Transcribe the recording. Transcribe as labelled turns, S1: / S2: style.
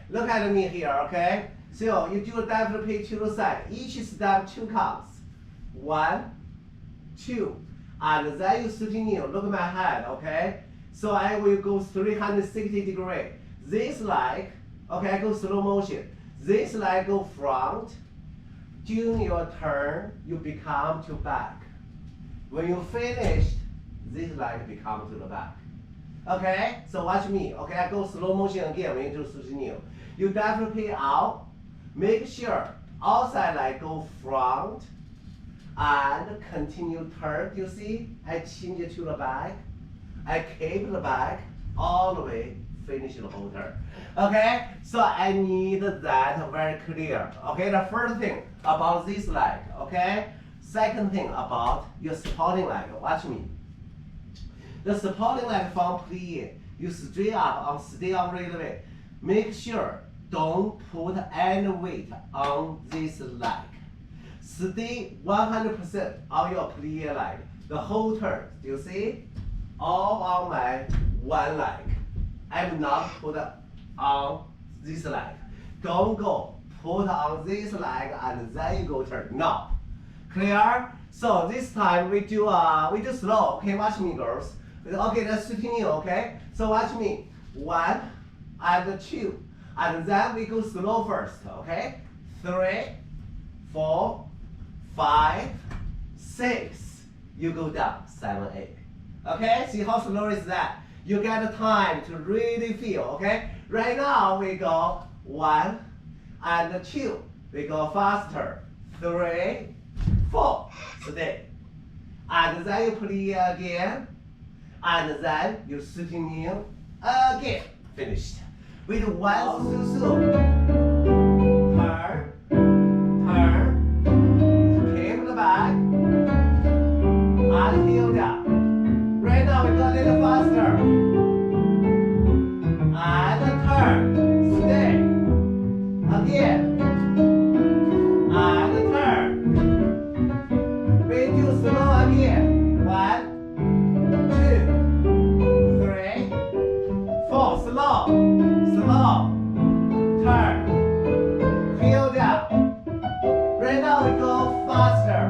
S1: Look at me here, okay? So you do definitely pay to the side. Each step 2 counts. 1, 2. And then you soutenu. Look at my head, okay? So I will go 360 degrees. This leg, okay, I go slow motion. This leg go front. During your turn, you become to back. When you finished, this leg become to the back. Okay, so watch me. Okay, I go slow motion again when you do soutenu. You definitely out. Make sure outside leg go front and continue turn. You see, I change it to the back. I keep the back all the way, finish the whole turn. Okay, so I need that very clear. Okay, the first thing about this leg. Okay, second thing about your supporting leg. Watch me. The supporting leg from plie, you straight up and stay on right way. Make sure don't put any weight on this leg. Stay 100% on your plie leg. The whole turn, do you see? All on my one leg. I'm not put on this leg. Don't go put on this leg and then you go turn. No. Clear? So this time we do slow. Okay, watch me, girls. Okay, let's continue. Okay. So watch me. 1 and 2, and then we go slow first. Okay. 3, 4, 5, 6. You go down. 7, 8. Okay. See how slow is that? You get the time to really feel. Okay. Right now we go 1 and 2. We go faster. 3, 4. Stay. And then you play again. And then you soutenu again. Finished. With 1 su-su. Turn, turn, keep the back, and heel down. Right now we go a little faster. And turn, stay. Again. And turn. We do slow again. 1, 2, 3, 4. Slow, slow. Turn. Heel down. Right now we go faster.